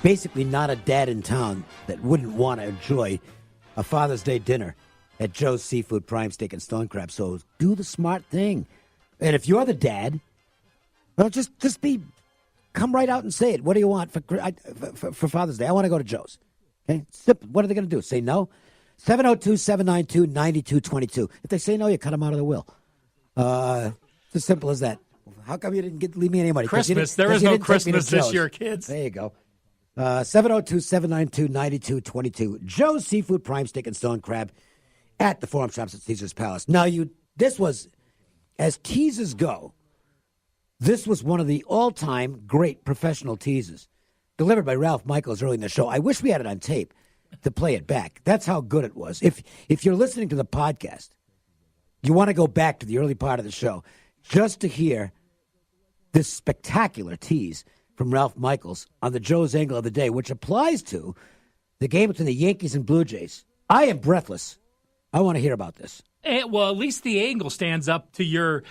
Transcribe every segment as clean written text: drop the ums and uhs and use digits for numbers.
basically not a dad in town that wouldn't want to enjoy a Father's Day dinner at Joe's Seafood Prime Steak and Stone Crab. So do the smart thing. And if you're the dad, well, just come right out and say it. What do you want for Father's Day? I want to go to Joe's. Okay, simple. What are they going to do? Say no? 702-792-9222. If they say no, you cut them out of the will. It's as simple as that. How come you didn't leave me any money? Christmas. There is no Christmas this year, kids. There you go. 702-792-9222. Joe's Seafood Prime Steak and Stone Crab at the Forum Shops at Caesar's Palace. Now, this was, as teases go, this was one of the all-time great professional teases delivered by Ralph Michaels early in the show. I wish we had it on tape to play it back. That's how good it was. If you're listening to the podcast, you want to go back to the early part of the show just to hear this spectacular tease from Ralph Michaels on the Joe's Angle of the Day, which applies to the game between the Yankees and Blue Jays. I am breathless. I want to hear about this. Well, at least the angle stands up to your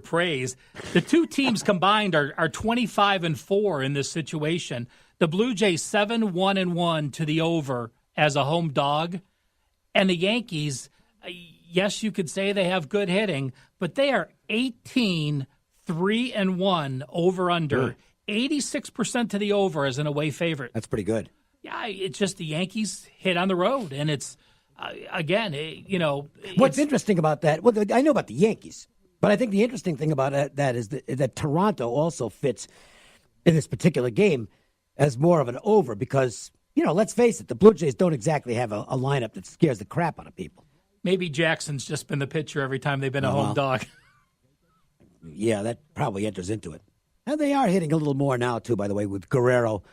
praise. The two teams combined are 25-4 in this situation. The Blue Jays 7-1-1 to the over as a home dog, and the Yankees, yes, you could say they have good hitting, but they are 18-3-1 over under. 86% to the over as an away favorite. That's pretty good. Yeah, it's just the Yankees hit on the road, and it's. Again, what's interesting about that? Well, I know about the Yankees, but I think the interesting thing about that is that Toronto also fits in this particular game as more of an over because, let's face it, the Blue Jays don't exactly have a lineup that scares the crap out of people. Maybe Jackson's just been the pitcher every time they've been a home dog. Yeah, that probably enters into it. And they are hitting a little more now, too, by the way, with Guerrero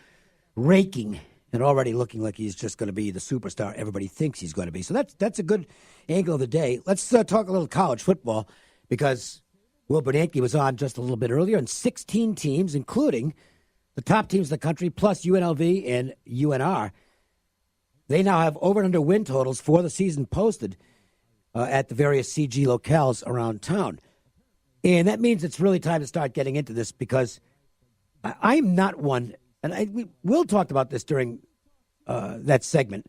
raking and already looking like he's just going to be the superstar everybody thinks he's going to be. So that's a good angle of the day. Let's talk a little college football because Will Bernanke was on just a little bit earlier, and 16 teams, including the top teams in the country, plus UNLV and UNR, they now have over and under win totals for the season posted at the various CG locales around town. And that means it's really time to start getting into this because I'm not one – and Will talked about this during that segment,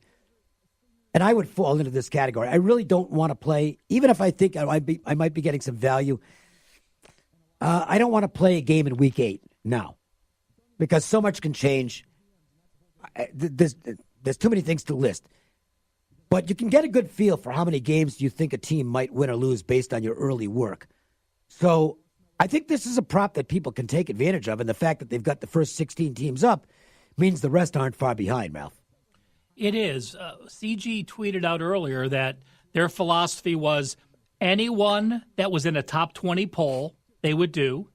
and I would fall into this category. I really don't want to play, even if I think I might be getting some value. I don't want to play a game in Week 8 now because so much can change. There's too many things to list. But you can get a good feel for how many games you think a team might win or lose based on your early work. So I think this is a prop that people can take advantage of, and the fact that they've got the first 16 teams up means the rest aren't far behind, Ralph. It is. CG tweeted out earlier that their philosophy was anyone that was in a top 20 poll, they would do,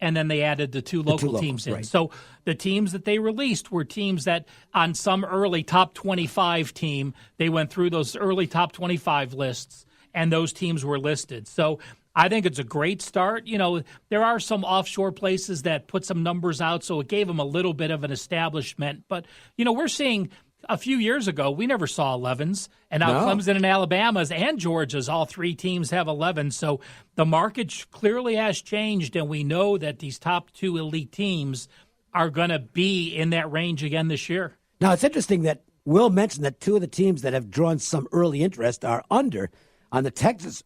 and then they added the two local teams in. Right. So the teams that they released were teams that on some early top 25 team, they went through those early top 25 lists, and those teams were listed. So I think it's a great start. There are some offshore places that put some numbers out, so it gave them a little bit of an establishment. But, we're seeing a few years ago, we never saw 11s. And now Clemson and Alabama's and Georgia's, all three teams have 11. So the market clearly has changed, and we know that these top two elite teams are going to be in that range again this year. Now, it's interesting that Will mentioned that two of the teams that have drawn some early interest are under on the Texas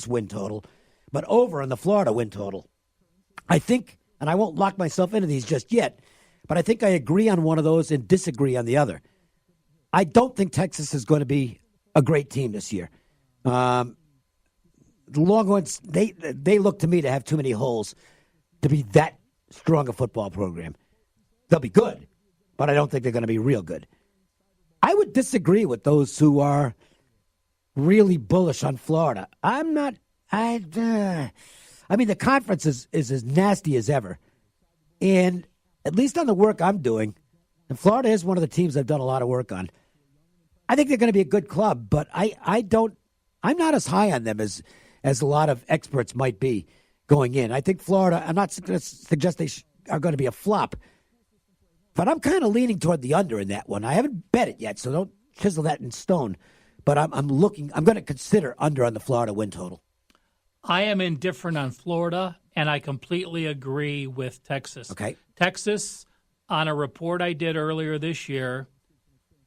win total, but over on the Florida win total. I think, and I won't lock myself into these just yet, but I think I agree on one of those and disagree on the other. I don't think Texas is going to be a great team this year. The Longhorns, they look to me to have too many holes to be that strong a football program. They'll be good, but I don't think they're going to be real good. I would disagree with those who are really bullish on Florida. I'm not. I mean, the conference is as nasty as ever, and at least on the work I'm doing, and Florida is one of the teams I've done a lot of work on. I think they're going to be a good club, but I'm not as high on them as a lot of experts might be going in. I think Florida. I'm not going to suggest they are going to be a flop, but I'm kind of leaning toward the under in that one. I haven't bet it yet, so don't chisel that in stone. But I'm going to consider under on the Florida win total. I am indifferent on Florida, and I completely agree with Texas. Okay. Texas, on a report I did earlier this year,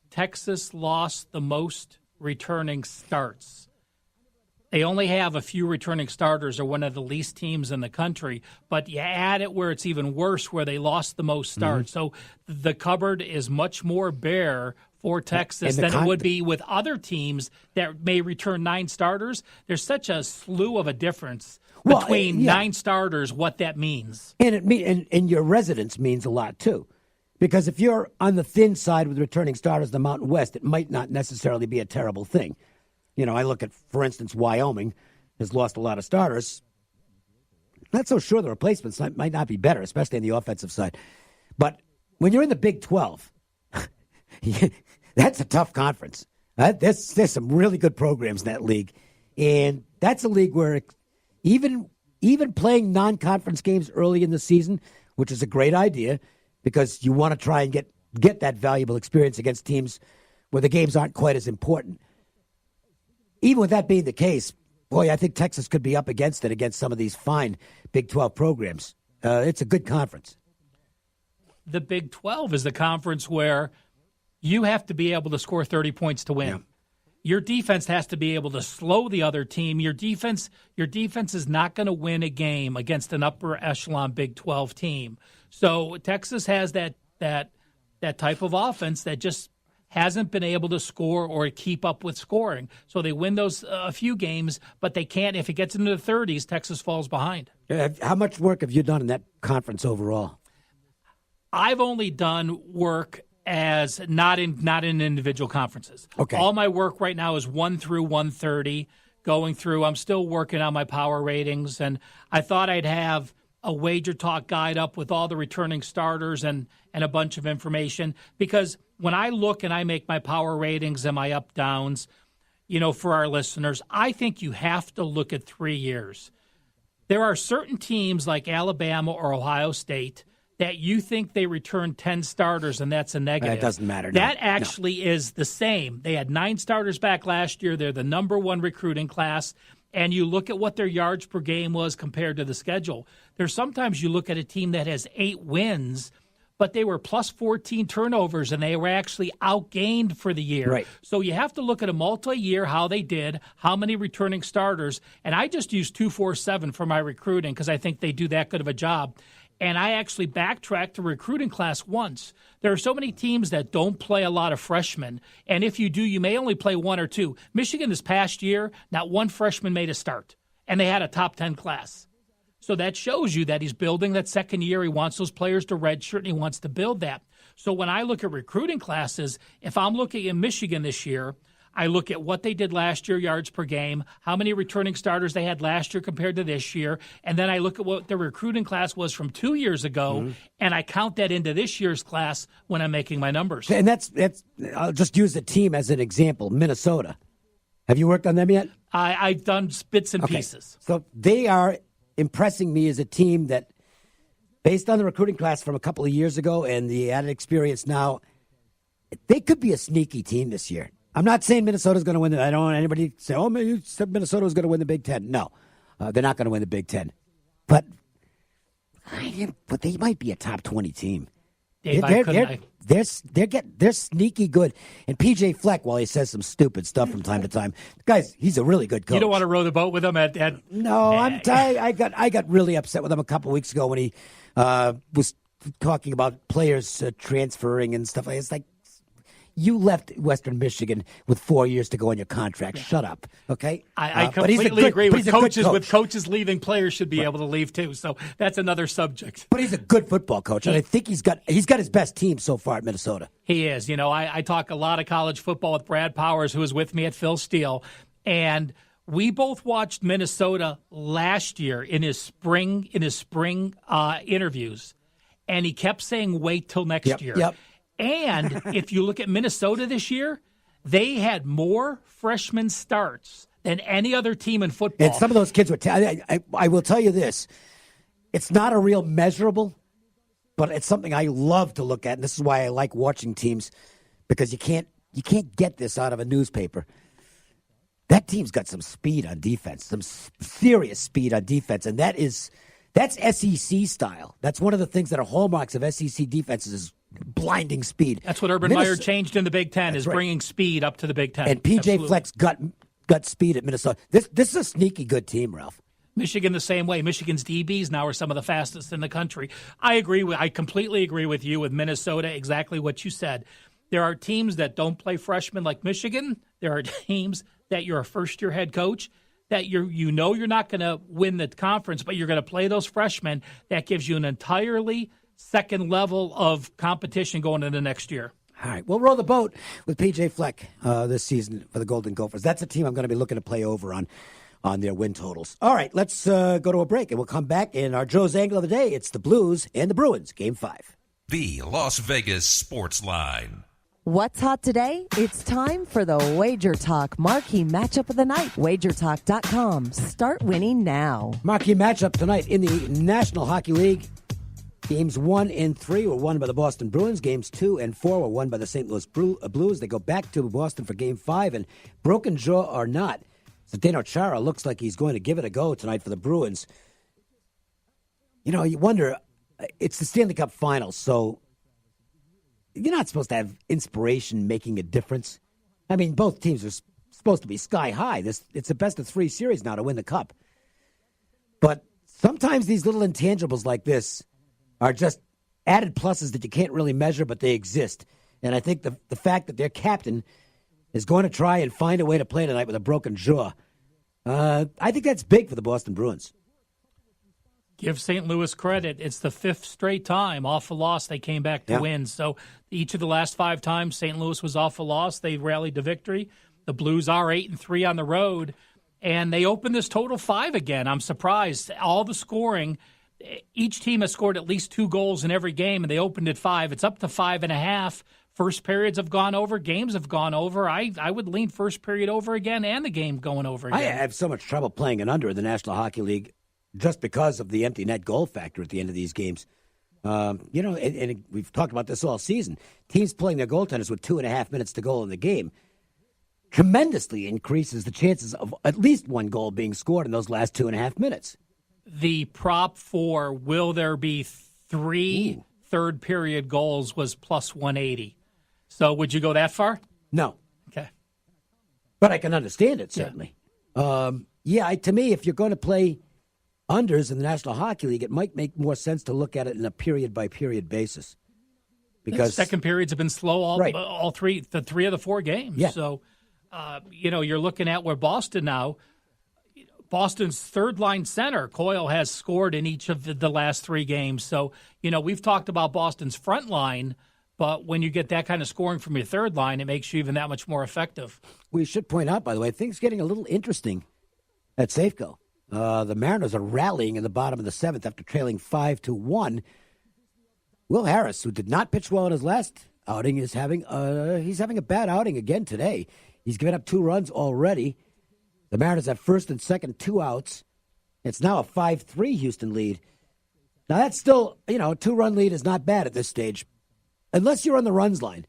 Texas lost the most returning starts. They only have a few returning starters. They're one of the least teams in the country. But you add it where it's even worse, where they lost the most starts. So the cupboard is much more bare for Texas than it would be with other teams that may return 9 starters. There's such a slew of a difference between 9 starters, what that means. And your residence means a lot, too. Because if you're on the thin side with returning starters in the Mountain West, it might not necessarily be a terrible thing. You know, I look at, for instance, Wyoming has lost a lot of starters. Not so sure the replacements might not be better, especially on the offensive side. But when you're in the Big 12, that's a tough conference. There's some really good programs in that league. And that's a league where even playing non-conference games early in the season, which is a great idea because you want to try and get that valuable experience against teams where the games aren't quite as important. Even with that being the case, boy, I think Texas could be up against it against some of these fine Big 12 programs. It's a good conference. The Big 12 is the conference where you have to be able to score 30 points to win. Yeah. Your defense has to be able to slow the other team. Your defense is not going to win a game against an upper echelon Big 12 team. So Texas has that type of offense that just hasn't been able to score or keep up with scoring. So they win those a few games, but they can't. If it gets into the 30s, Texas falls behind. How much work have you done in that conference overall? I've only done work as not in individual conferences. Okay. All my work right now is 1 through 130 going through. I'm still working on my power ratings, and I thought I'd have a Wager Talk guide up with all the returning starters and a bunch of information, because when I look and I make my power ratings and my up downs, you know, for our listeners, I think you have to look at 3 years. There are certain teams like Alabama or Ohio State that you think they returned 10 starters, and that's a negative. It doesn't matter. That actually is the same. They had 9 starters back last year. They're the number 1 recruiting class. And you look at what their yards per game was compared to the schedule. There's sometimes you look at a team that has 8 wins, but they were plus 14 turnovers, and they were actually outgained for the year. Right. So you have to look at a multi-year, how they did, how many returning starters. And I just use 247 for my recruiting because I think they do that good of a job. And I actually backtracked the recruiting class once. There are so many teams that don't play a lot of freshmen. And if you do, you may only play 1 or 2. Michigan this past year, not 1 freshman made a start. And they had a top 10 class. So that shows you that he's building that second year. He wants those players to redshirt, and he wants to build that. So when I look at recruiting classes, if I'm looking at Michigan this year, I look at what they did last year, yards per game, how many returning starters they had last year compared to this year, and then I look at what their recruiting class was from 2 years ago, and I count that into this year's class when I'm making my numbers. And that's I'll just use the team as an example, Minnesota. Have you worked on them yet? I've done bits and pieces. So they are impressing me as a team that, based on the recruiting class from a couple of years ago and the added experience now, they could be a sneaky team this year. I'm not saying Minnesota's going to win. I don't want anybody to say, oh, man, you said Minnesota was going to win the Big Ten. No, they're not going to win the Big Ten. But they might be a top 20 team. Dave, They're sneaky good. And P.J. Fleck, while he says some stupid stuff from time to time, guys, he's a really good coach. You don't want to row the boat with him No, I'm tired. I got really upset with him a couple of weeks ago when he was talking about players transferring and stuff. It's like, you left Western Michigan with 4 years to go on your contract. Shut up, okay? I completely agree with coaches. With coaches leaving, players should be able to leave too. So that's another subject. But he's a good football coach, and I think he's got his best team so far at Minnesota. He is. You know, I talk a lot of college football with Brad Powers, who was with me at Phil Steele, and we both watched Minnesota last year in his spring interviews, and he kept saying, "Wait till next year." Yep. And if you look at Minnesota this year, they had more freshman starts than any other team in football. And some of those kids were I will tell you this. It's not a real measurable, but it's something I love to look at. And this is why I like watching teams, because you can't get this out of a newspaper. That team's got some speed on defense, some serious speed on defense. And that's That's SEC style. That's one of the things that are hallmarks of SEC defenses is blinding speed. That's what Urban Meyer changed in the Big Ten, is bringing speed up to the Big Ten. And P.J. Fleck's got speed at Minnesota. This is a sneaky good team, Ralph. Michigan the same way. Michigan's DBs now are some of the fastest in the country. I completely agree with you with Minnesota, exactly what you said. There are teams that don't play freshmen like Michigan. There are teams that you're a first-year head coach that you're not going to win the conference, but you're going to play those freshmen. That gives you an entirely second level of competition going into next year. All right, we'll row the boat with P.J. Fleck this season for the Golden Gophers. That's a team I'm going to be looking to play over on their win totals. All right, let's go to a break, and we'll come back in our Joe's Angle of the Day. It's the Blues and the Bruins, Game 5. The Las Vegas Sportsline. What's hot today? It's time for the Wager Talk Marquee Matchup of the Night. WagerTalk.com. Start winning now. Marquee matchup tonight in the National Hockey League. Games 1 and 3 were won by the Boston Bruins. Games 2 and 4 were won by the St. Louis Blues. They go back to Boston for Game 5, and broken jaw or not, Zdeno Chara looks like he's going to give it a go tonight for the Bruins. You know, you wonder, it's the Stanley Cup Finals, so you're not supposed to have inspiration making a difference. I mean, both teams are supposed to be sky high. It's a best-of-3 series now to win the Cup. But sometimes these little intangibles like this are just added pluses that you can't really measure, but they exist. And I think the fact that their captain is going to try and find a way to play tonight with a broken jaw, I think that's big for the Boston Bruins. Give St. Louis credit. It's the 5th straight time off a loss they came back to win. So each of the last 5 times St. Louis was off a loss, they rallied to victory. The Blues are 8-3 on the road, and they opened this total 5 again. I'm surprised. All the scoring, each team has scored at least 2 goals in every game, and they opened at 5. It's up to 5.5. First periods have gone over. Games have gone over. I would lean first period over again and the game going over again. I have so much trouble playing an under in the National Hockey League just because of the empty net goal factor at the end of these games. And we've talked about this all season. Teams playing their goaltenders with 2.5 minutes to go in the game tremendously increases the chances of at least one goal being scored in those last 2.5 minutes. The prop for will there be 3 third-period goals was plus 180. So would you go that far? No. Okay. But I can understand it, certainly. To me, if you're going to play unders in the National Hockey League, it might make more sense to look at it in a period-by-period basis. Because second periods have been slow all 3 of the 4 games. Yeah. So, you're looking at where Boston now, Boston's third-line center, Coyle, has scored in each of the last 3 games. So, we've talked about Boston's front line, but when you get that kind of scoring from your third line, it makes you even that much more effective. We should point out, by the way, things getting a little interesting at Safeco. The Mariners are rallying in the bottom of the 7th after trailing 5-1. Will Harris, who did not pitch well in his last outing, is having a bad outing again today. He's given up 2 runs already. The Mariners have first and second 2 outs. It's now a 5-3 Houston lead. Now that's still, a 2-run lead is not bad at this stage, unless you're on the runs line,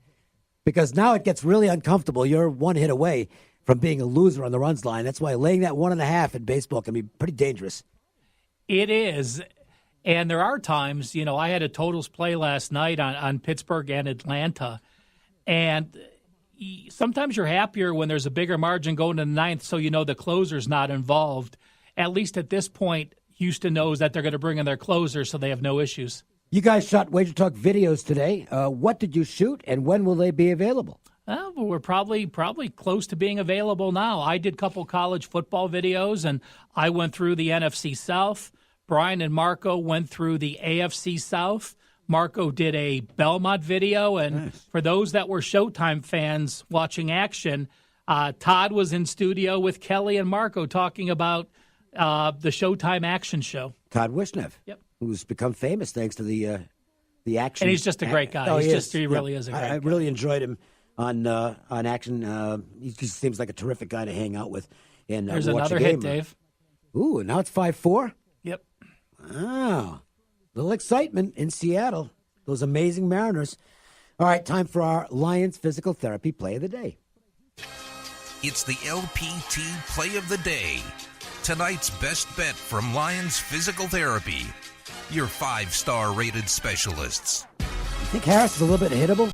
because now it gets really uncomfortable. You're 1 hit away from being a loser on the runs line. That's why laying that 1.5 in baseball can be pretty dangerous. It is. And there are times, I had a totals play last night on Pittsburgh and Atlanta. And sometimes you're happier when there's a bigger margin going to the 9th, so the closer's not involved. At least at this point, Houston knows that they're going to bring in their closer, so they have no issues. You guys shot Wager Talk videos today. What did you shoot, and when will they be available? We're probably close to being available now. I did a couple college football videos, and I went through the NFC South. Brian and Marco went through the AFC South. Marco did a Belmont video, and for those that were Showtime fans watching action, Todd was in studio with Kelly and Marco talking about the Showtime action show. Todd Wishnev, who's become famous thanks to the action. And he's just a great guy. He really is a great guy. I really enjoyed him on action. He just seems like a terrific guy to hang out with. And there's another hit, Dave. Ooh, now it's 5-4? Yep. Wow. Little excitement in Seattle. Those amazing Mariners. All right, time for our Lions Physical Therapy Play of the Day. It's the LPT Play of the Day. tonight's best bet from Lions Physical Therapy. Your 5-star rated specialists. You think Harris is a little bit hittable?